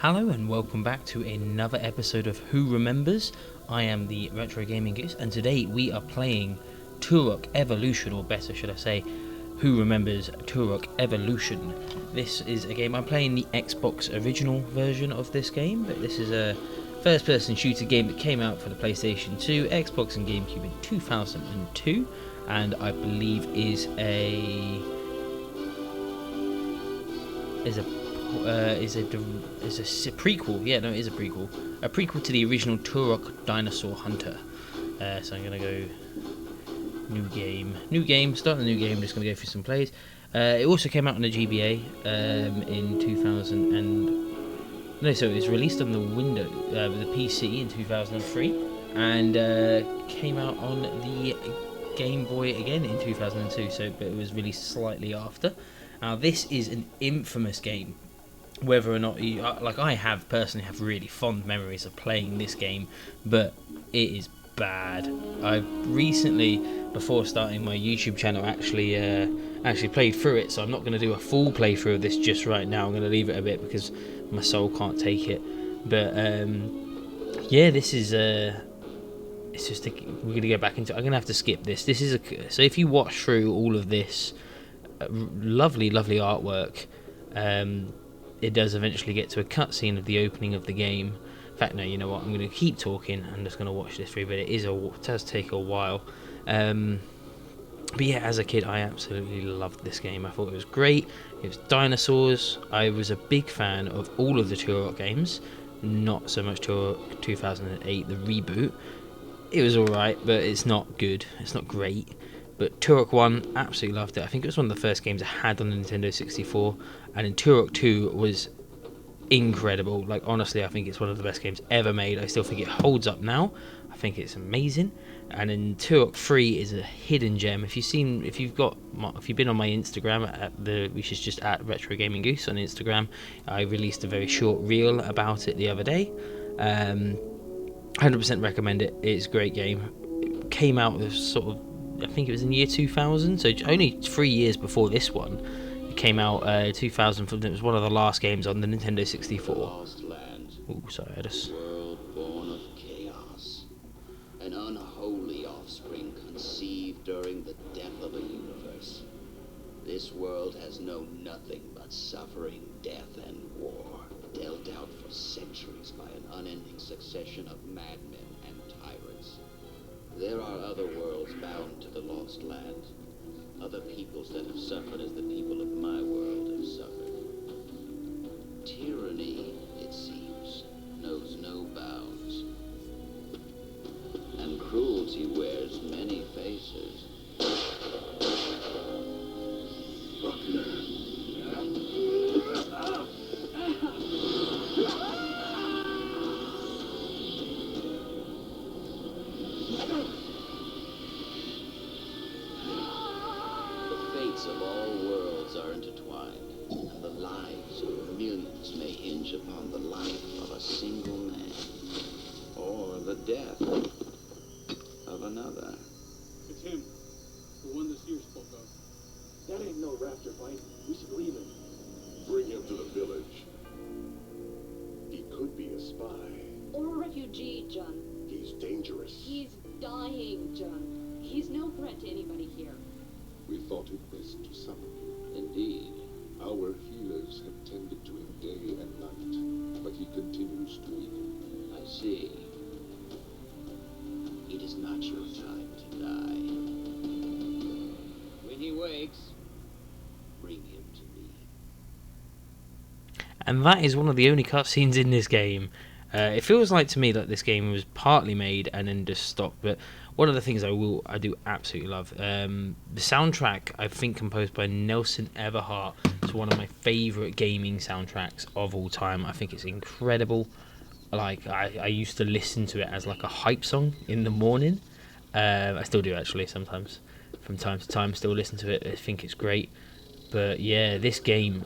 Hello and welcome back to another episode of Who Remembers. I am the Retro Gaming Goose, and today we are playing Turok Evolution, or better should I say, Who Remembers Turok Evolution. This is a game, I'm playing the Xbox original version of this game, but this is a first-person shooter game that came out for the PlayStation 2, Xbox and Gamecube in 2002, and I believe is a prequel. Yeah, no, it is a prequel. A prequel to the original Turok Dinosaur Hunter. So I'm gonna go new game. Start the new game. I'm just gonna go through some plays. It also came out on the GBA in 2000 and no, so it was released on the the PC in 2003, and came out on the Game Boy again in 2002. So, but it was released slightly after. Now, this is an infamous game. Whether or not you I personally have really fond memories of playing this game, but it is bad. I recently, before starting my YouTube channel, actually played through it, so I'm not going to do a full playthrough of this just right now. I'm going to leave it a bit because my soul can't take it. But yeah, this is it's just we're going to go back into. I'm going to have to skip this. This is so if you watch through all of this lovely artwork, it does eventually get to a cutscene of the opening of the game. In fact, no, you know what? I'm going to keep talking. I'm just going to watch this through, but it does take a while. But yeah, as a kid, I absolutely loved this game. I thought it was great. It was dinosaurs. I was a big fan of all of the Turok games. Not so much Turok 2008, the reboot. It was alright, but it's not good. It's not great. But Turok 1, absolutely loved it. I think it was one of the first games I had on the Nintendo 64. And then Turok 2 was incredible. Like, honestly, I think it's one of the best games ever made. I still think it holds up now. I think it's amazing. And then Turok 3 is a hidden gem. If you've been on my Instagram, which is just at Retro Gaming Goose on Instagram, I released a very short reel about it the other day. 100% recommend it. It's a great game. It came out with I think it was in the year 2000, so only 3 years before this one. It came out 2000. It was one of the last games on the Nintendo 64. Lost land. Oh, sorry, I just. World born of chaos, an unholy offspring conceived during the death of a universe. This world has known nothing but suffering, death, and war, dealt out for centuries by an unending succession of madmen and tyrants. There are other worlds bound to the lost land, other peoples that have suffered as the people of my world have suffered. Tyranny, it seems, knows no bounds, and cruelty wears many faces. Of all worlds are intertwined, and the lives of millions may hinge upon the life of a single man, or the death of another. It's him, the one the seer spoke of. That ain't no raptor fight. We should leave him. Bring him to the village. He could be a spy. Or a refugee, John. He's dangerous. He's dying, John. He's no threat to anybody here. We thought it best to summon him. Indeed. Our healers have tended to him day and night, but he continues to weaken. I see. It is not your time to die. When he wakes, bring him to me. And that is one of the only cutscenes in this game. It feels like to me that this game was partly made and then just stopped, but one of the things I do absolutely love, the soundtrack, I think composed by Nelson Everhart. It's one of my favourite gaming soundtracks of all time. I think it's incredible. Like, I used to listen to it as like a hype song in the morning. I still do actually sometimes. From time to time, still listen to it. I think it's great. But yeah, this game,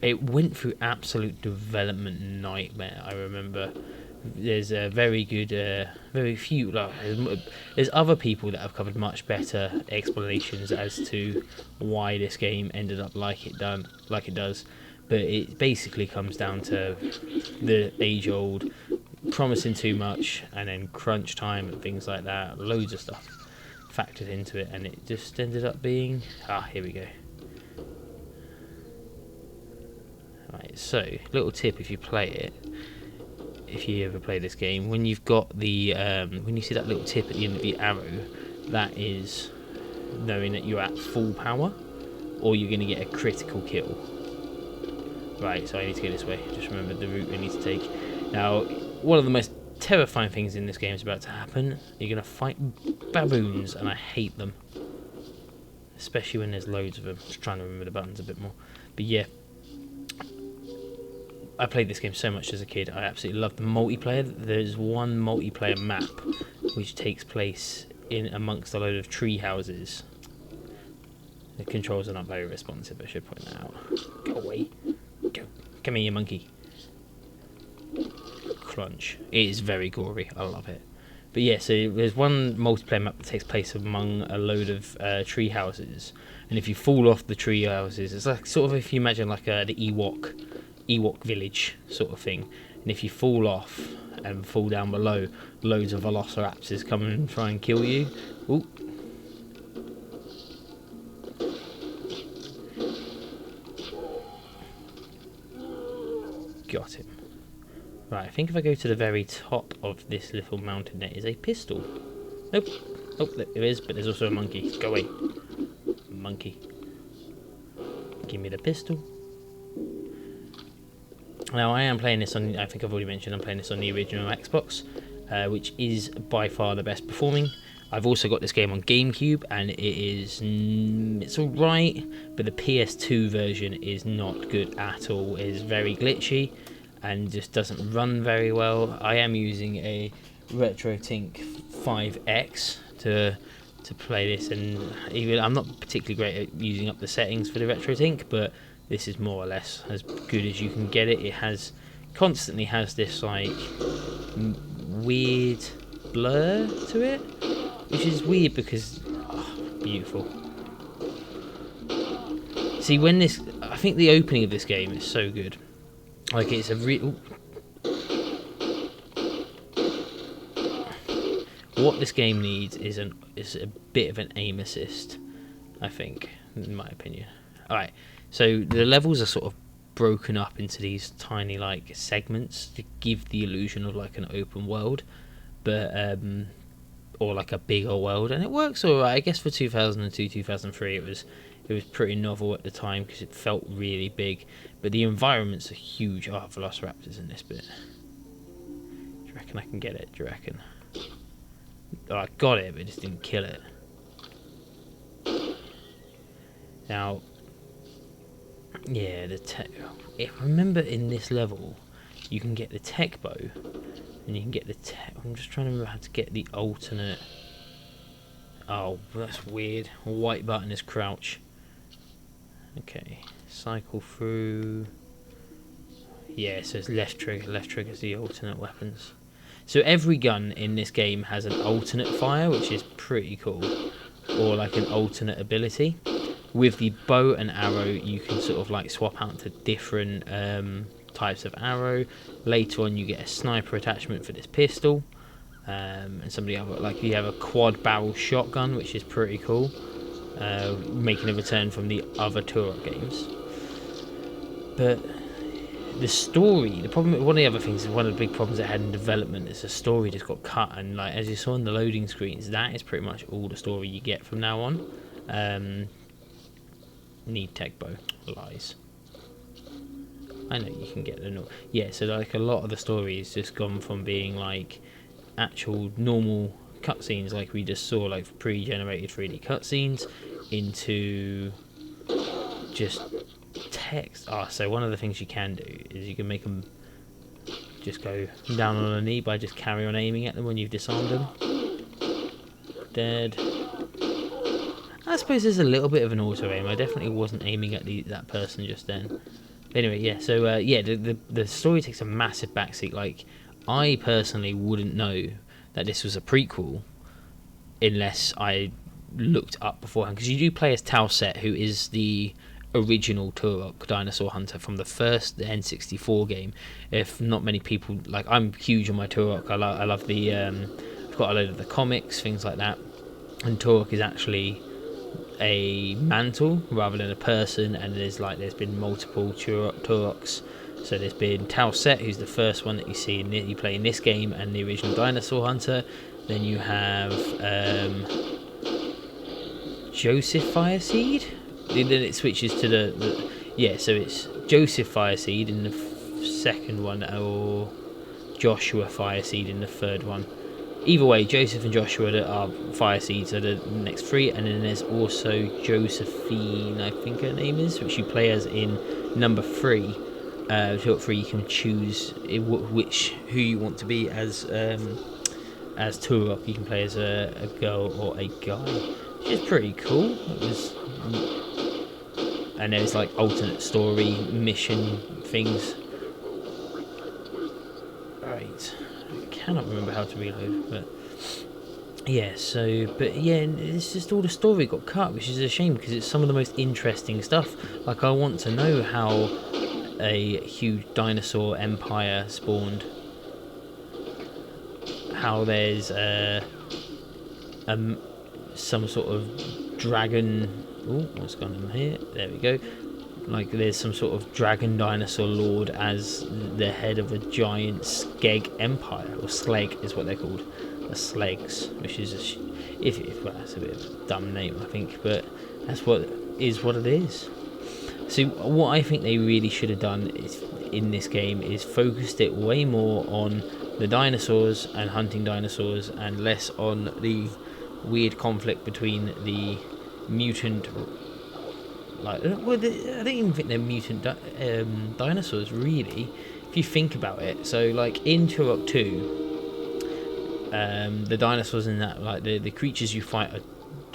it went through absolute development nightmare. I remember there's a very good, very few. There's other people that have covered much better explanations as to why this game ended up like it does. but it basically comes down to the age-old promising too much, and then crunch time and things like that. Loads of stuff factored into it, and it just ended up being... here we go. Right, so little tip if you play it, if you ever play this game, when you've got the when you see that little tip at the end of the arrow, that is knowing that you're at full power, or you're going to get a critical kill. Right, so I need to go this way. Just remember the route we need to take. Now, one of the most terrifying things in this game is about to happen. You're going to fight baboons, and I hate them, especially when there's loads of them. Just trying to remember the buttons a bit more. But yeah, I played this game so much as a kid. I absolutely love the multiplayer. There's one multiplayer map which takes place in amongst a load of tree houses. The controls are not very responsive, I should point that out. Go away. Go. Come here, you monkey. Crunch. It is very gory. I love it. But yeah, so there's one multiplayer map that takes place among a load of tree houses. And if you fall off the tree houses, it's like sort of if you imagine like the Ewok village sort of thing, and if you fall off and fall down below, loads of velociraptors come and try and kill you. Ooh. Got him. Right, I think if I go to the very top of this little mountain, there is a pistol. Nope. Oh, there is, but there's also a monkey. Go away, monkey. Give me the pistol. Now, I am playing this on, I think I've already mentioned, I'm playing this on the original Xbox, which is by far the best performing. I've also got this game on Gamecube, and it's alright, but the PS2 version is not good at all. It is very glitchy, and just doesn't run very well. I am using a RetroTink 5X to play this, and even I'm not particularly great at using up the settings for the RetroTink, but this is more or less as good as you can get it. It constantly has this like weird blur to it, which is weird because beautiful. See, I think the opening of this game is so good. Like it's a what this game needs is a bit of an aim assist, I think, in my opinion. All right. So the levels are sort of broken up into these tiny like segments to give the illusion of like an open world, but or like a bigger world, and it works alright. I guess for 2002, 2003, it was pretty novel at the time because it felt really big. But the environments are huge. Oh, velociraptors in this bit. Do you reckon I can get it? Do you reckon? Oh, I got it, but it just didn't kill it. Now. Yeah, I remember in this level, you can get the tech bow, and you can get the I'm just trying to remember how to get the alternate. Oh, that's weird. White button is crouch. Okay, cycle through. Yeah, so it's left trigger. Left trigger is the alternate weapons. So every gun in this game has an alternate fire, which is pretty cool, or like an alternate ability. With the bow and arrow, you can sort of like swap out to different types of arrow. Later on, you get a sniper attachment for this pistol, and some of the other, like you have a quad barrel shotgun, which is pretty cool, making a return from the other Turok games. But the story, one of the other things, one of the big problems it had in development is the story just got cut, and like as you saw in the loading screens, that is pretty much all the story you get from now on. Need tech bow. Lies. I know you can get the yeah, so like a lot of the story is just gone from being like actual normal cutscenes like we just saw, like pre-generated 3D cutscenes, into just text. So one of the things you can do is you can make them just go down on a knee by just carry on aiming at them when you've disarmed them. Dead. I suppose there's a little bit of an auto aim. I definitely wasn't aiming at that person just then. Anyway, yeah. So yeah, the story takes a massive backseat. Like, I personally wouldn't know that this was a prequel unless I looked up beforehand, because you do play as Tau Set, who is the original Turok Dinosaur Hunter from the first N64 game. If not many people, like, I'm huge on my Turok. I love the I've got a load of the comics, things like that, and Turok is actually a mantle rather than a person, and there's been multiple Turoks. So there's been Tao Set, who's the first one that you see you play in this game, and the original Dinosaur Hunter. Then you have Joseph Fireseed. Then it switches to so it's Joseph Fireseed in the second one, or Joshua Fireseed in the third one. Either way, Joseph and Joshua are Fireseeds are the next three, and then there's also Josephine, I think her name is, which you play as in number 3. Turok 3, you can choose who you want to be as Turok. You can play as a girl or a guy, which is pretty cool. And there's like alternate story mission things. Right, I cannot remember how to reload, but yeah. It's just all the story got cut, which is a shame because it's some of the most interesting stuff. Like, I want to know how a huge dinosaur empire spawned, how there's some sort of dragon. Oh, what's going on here? There we go. Like, there's some sort of dragon dinosaur lord as the head of a giant Skeg empire, or Sleg is what they're called, the Slegs, which is well, that's a bit of a dumb name, I think, but that's what it is. So what I think they really should have done in this game is focused it way more on the dinosaurs and hunting dinosaurs, and less on the weird conflict between the mutant, I don't even think they're mutant dinosaurs, really, if you think about it. So, like, in Turok 2, the dinosaurs in that, like, the creatures you fight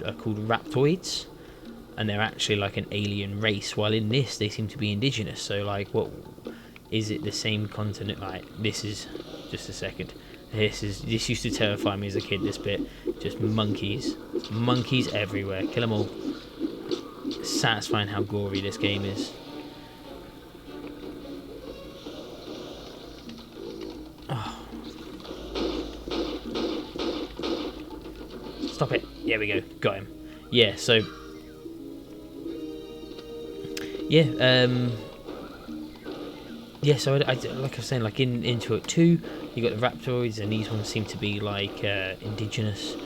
are called raptoids, and they're actually like an alien race, while in this they seem to be indigenous. So, like, what is it, the same continent? Like, this is just a second. This used to terrify me as a kid, this bit. Just monkeys everywhere, kill them all. It's satisfying how gory this game is. Oh. Stop it. There we go, got him. Yeah, so so I like I was saying, like, in Turok 2, you got the raptoids, and these ones seem to be like indigenous,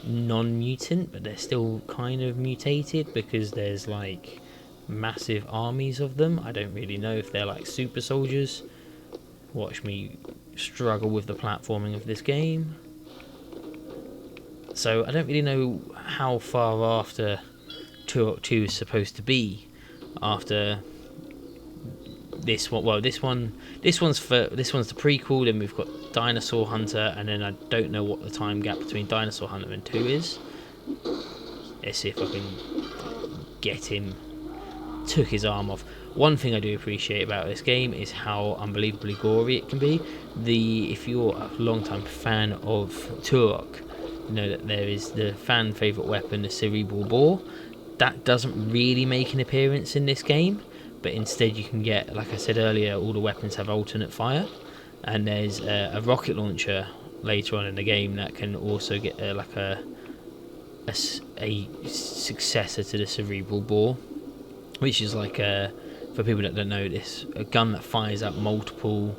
non-mutant, but they're still kind of mutated because there's like massive armies of them. I don't really know if they're like super soldiers. Watch me struggle with the platforming of this game. So I don't really know how far after Turok 2 is supposed to be after this one. Well, this one's the prequel. Then we've got Dinosaur Hunter, and then I don't know what the time gap between Dinosaur Hunter and 2 is. Let's see if I can get him. Took his arm off. One thing I do appreciate about this game is how unbelievably gory it can be. If you're a long-time fan of Turok, you know that there is the fan favourite weapon, the cerebral bore. That doesn't really make an appearance in this game, but instead you can get, like I said earlier, all the weapons have alternate fire, and there's a rocket launcher later on in the game that can also get like a successor to the cerebral bore, which is like for people that don't know this, a gun that fires out multiple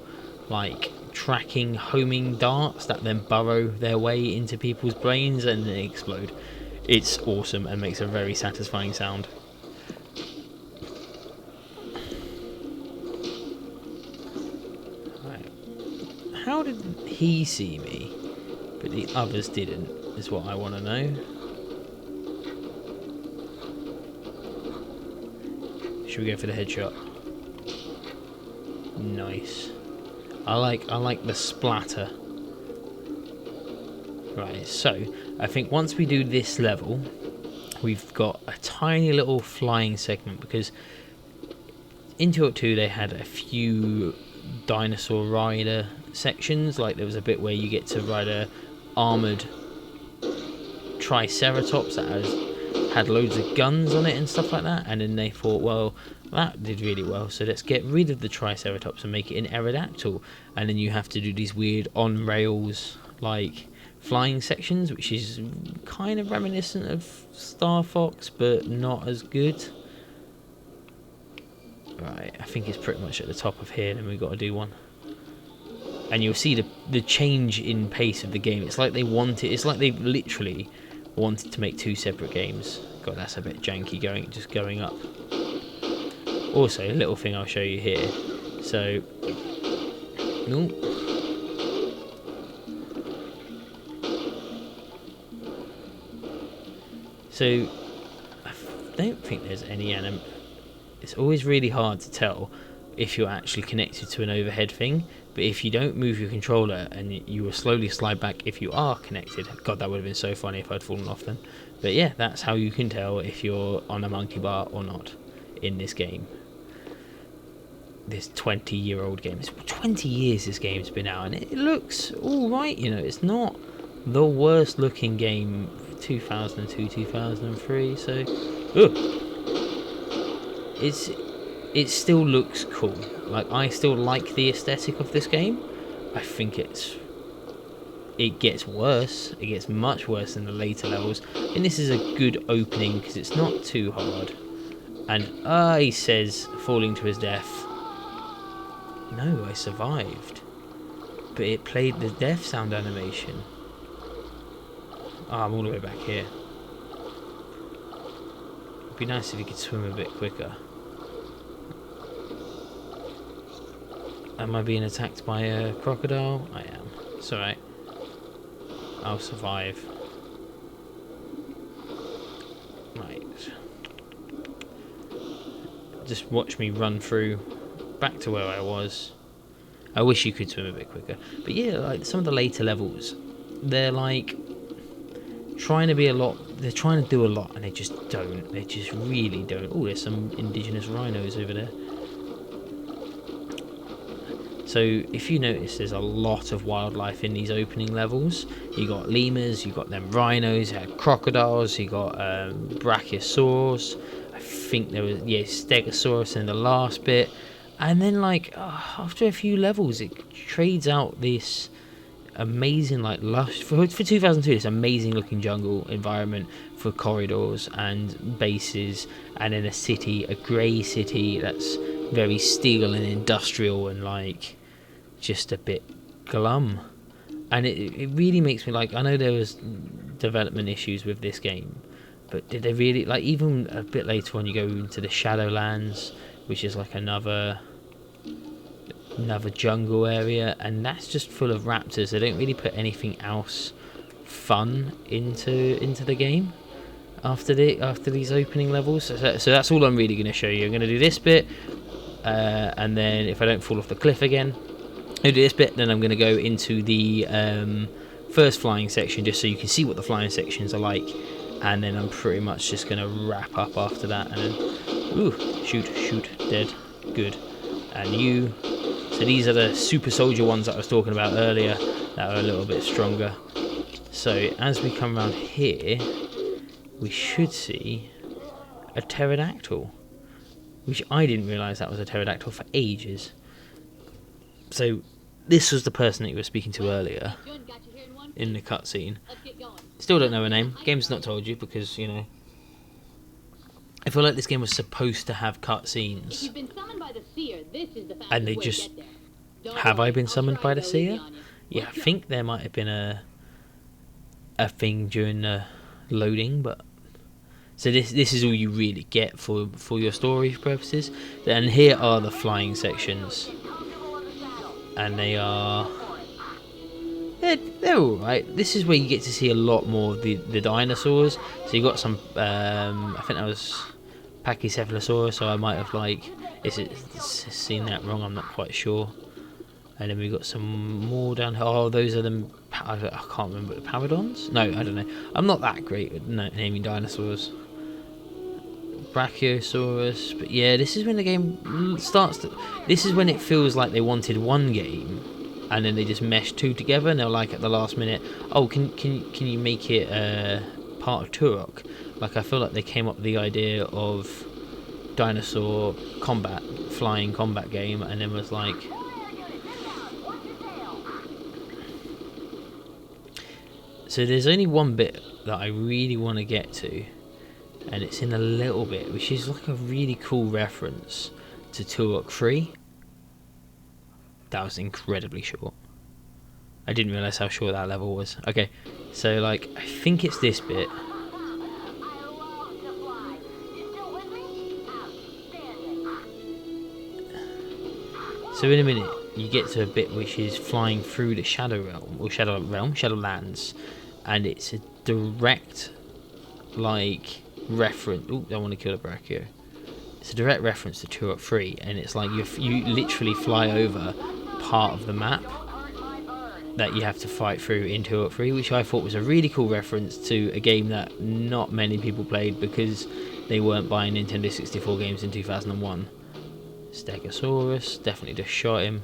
like tracking homing darts that then burrow their way into people's brains and they explode. It's awesome and makes a very satisfying sound. Right. How did he see me but the others didn't, is what I want to know. Should we go for the headshot? Nice. I like the splatter. Right, so I think once we do this level, we've got a tiny little flying segment, because in Turok 2 they had a few dinosaur rider sections. Like there was a bit where you get to ride a armoured Triceratops that had loads of guns on it and stuff like that, and then they thought, well, that did really well, so let's get rid of the Triceratops and make it an Aerodactyl, and then you have to do these weird on rails like flying sections, which is kind of reminiscent of Star Fox but not as good. Right, I think it's pretty much at the top of here, then we've got to do one. And you'll see the change in pace of the game. It's like they literally wanted to make 2 separate games. God, that's a bit janky going up. Also, a little thing I'll show you here. So, so I don't think there's any It's always really hard to tell if you're actually connected to an overhead thing, but if you don't move your controller and you will slowly slide back if you are connected. God, that would have been so funny if I'd fallen off then. But yeah, that's how you can tell if you're on a monkey bar or not in this game. This 20-year-old game. It's 20 years this game's been out, and it looks alright, you know. It's not the worst looking game, 2002, 2003, so... It still looks cool. Like, I still like the aesthetic of this game. I think it gets worse. It gets much worse in the later levels. And this is a good opening because it's not too hard. And he says, falling to his death. No, I survived. But it played the death sound animation. I'm all the way back here. It'd be nice if you could swim a bit quicker. Am I being attacked by a crocodile? I am. It's alright. I'll survive. Right. Just watch me run through back to where I was. I wish you could swim a bit quicker. But yeah, like some of the later levels, they're like trying to be a lot. They're trying to do a lot, and they just don't. They just really don't. Oh, there's some indigenous rhinos over there. So if you notice, there's a lot of wildlife in these opening levels. You got lemurs, you got them rhinos, you had crocodiles, you got brachiosaurs. I think there was stegosaurus in the last bit, and then like after a few levels, it trades out this amazing like lush for 2002. This amazing looking jungle environment for corridors and bases, and then a grey city that's very steel and industrial and like just a bit glum. And it really makes me like, I know there was development issues with this game, but did they really, like, even a bit later on you go into the Shadowlands, which is like another jungle area, and that's just full of raptors. They don't really put anything else fun into the game after these opening levels. So that's all I'm really going to show you. I'm going to do this bit, and then if I don't fall off the cliff again, I'll do this bit, then I'm going to go into the first flying section just so you can see what the flying sections are like, and then I'm pretty much just going to wrap up after that. And then shoot, dead, good. And you, so these are the super soldier ones that I was talking about earlier that are a little bit stronger. So as we come around here, we should see a pterodactyl, which I didn't realise that was a pterodactyl for ages. So this was the person that you were speaking to earlier in the cutscene. Still don't know her name. Game's not told you because, you know, I feel like this game was supposed to have cutscenes, and they just... Have I been summoned by the seer? Yeah, I think there might have been a thing during the loading, but... So this is all you really get for your story purposes. And here are the flying sections. And they are... They're alright. This is where you get to see a lot more of the dinosaurs. So you got some... I think that was Pachycephalosaurus, so I might have like... seen that wrong, I'm not quite sure. And then we got some more down here. Oh, those are them. I can't remember. Paradons? No, I don't know. I'm not that great at naming dinosaurs. Brachiosaurus. But yeah, this is when the game starts to... This is when it feels like they wanted one game, and then they just meshed two together, and they're like at the last minute, oh, can you make it part of Turok. Like, I feel like they came up with the idea of dinosaur combat, flying combat game, and then was like, so there's only one bit that I really want to get to, and it's in a little bit, which is like a really cool reference to Turok 3. That was incredibly short. I didn't realise how short that level was. Okay, so like, I think it's this bit. So in a minute, you get to a bit which is flying through the Shadow Realm, or Shadowlands, and it's a direct, like, reference. Oh, don't want to kill the Brachio. It's a direct reference to Turok 3, and it's like you literally fly over part of the map that you have to fight through in Turok 3, which I thought was a really cool reference to a game that not many people played because they weren't buying Nintendo 64 games in 2001. Stegosaurus, definitely just shot him.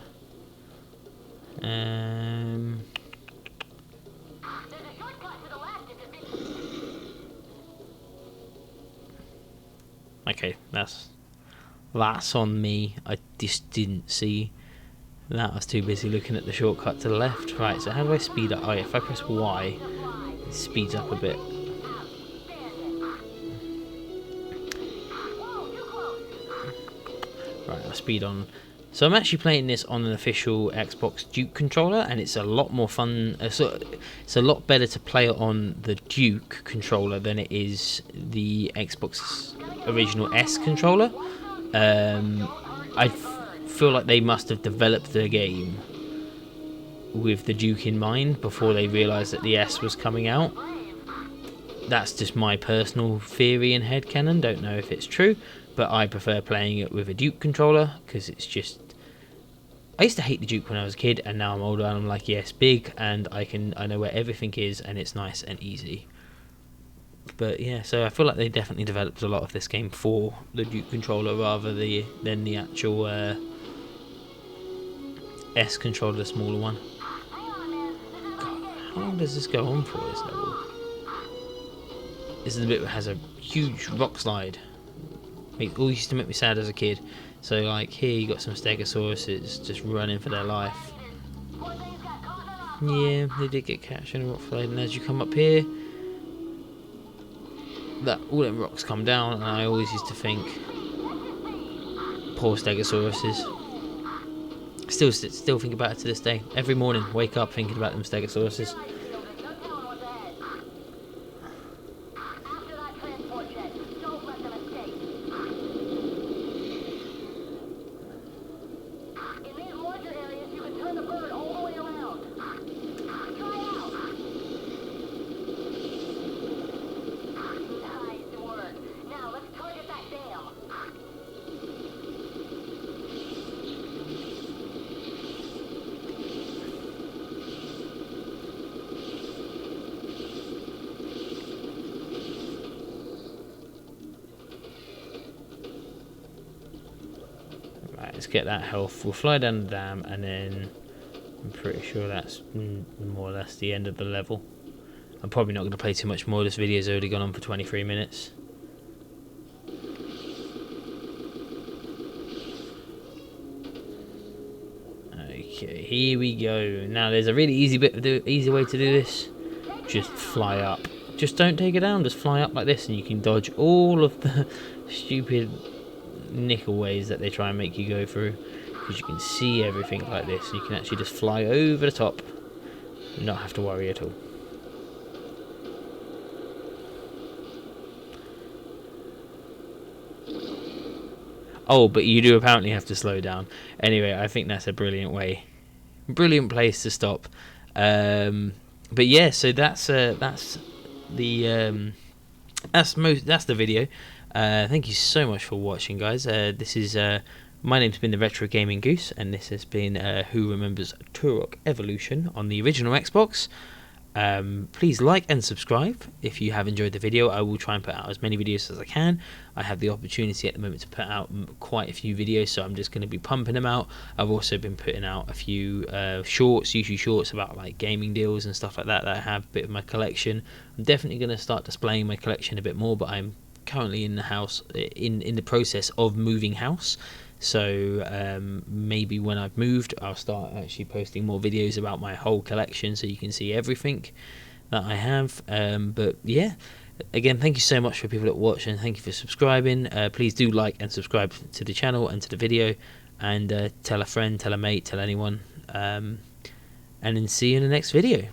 Okay, that's on me. I just didn't see that. I was too busy looking at the shortcut to the left. Right, so how do I speed up? Oh yeah, if I press Y, it speeds up a bit. Right, I'll speed on. So I'm actually playing this on an official Xbox Duke controller, and it's a lot more fun. It's a lot better to play it on the Duke controller than it is the Xbox original S controller. I feel like they must have developed the game with the Duke in mind before they realised that the S was coming out. That's just my personal theory and headcanon. Don't know if it's true, but I prefer playing it with a Duke controller because it's just. I used to hate the Duke when I was a kid, and now I'm older and I'm like, yes, big, and I know where everything is, and it's nice and easy. But yeah, so I feel like they definitely developed a lot of this game for the Duke controller rather than the actual S controller, the smaller one. God, how long does this go on for, this level? This is the bit that has a huge rock slide. It all used to make me sad as a kid. So like, here you got some Stegosauruses just running for their life. Yeah, they did get catched in a rock slide, and as you come up here, that all them rocks come down, and I always used to think, poor Stegosauruses. Still think about it to this day. Every morning, wake up thinking about them Stegosauruses. Let's get that health. We'll fly down the dam, and then I'm pretty sure that's more or less the end of the level. I'm probably not going to play too much more. This video's already gone on for 23 minutes. Okay, here we go. Now there's a really easy way to do this. Just fly up. Just don't take it down. Just fly up like this, and you can dodge all of the stupid nickel ways that they try and make you go through, because you can see everything like this. You can actually just fly over the top and not have to worry at all. Oh, but you do apparently have to slow down. Anyway, I think that's a brilliant place to stop. But yeah, so that's the video. Thank you so much for watching, guys. This is my name's been the Retro Gaming Goose, and this has been Who Remembers Turok Evolution on the original Xbox. Please like and subscribe if you have enjoyed the video. I will try and put out as many videos as I can. I have the opportunity at the moment to put out quite a few videos, so I'm just going to be pumping them out. I've also been putting out a few shorts, YouTube shorts about like gaming deals and stuff like that I have, a bit of my collection. I'm definitely going to start displaying my collection a bit more, but I'm currently in the house, in the process of moving house. So maybe when I've moved, I'll start actually posting more videos about my whole collection, so you can see everything that I have. But yeah, again, thank you so much for people that watch, and thank you for subscribing. Please do like and subscribe to the channel and to the video, and tell a friend, tell a mate, tell anyone, and then see you in the next video.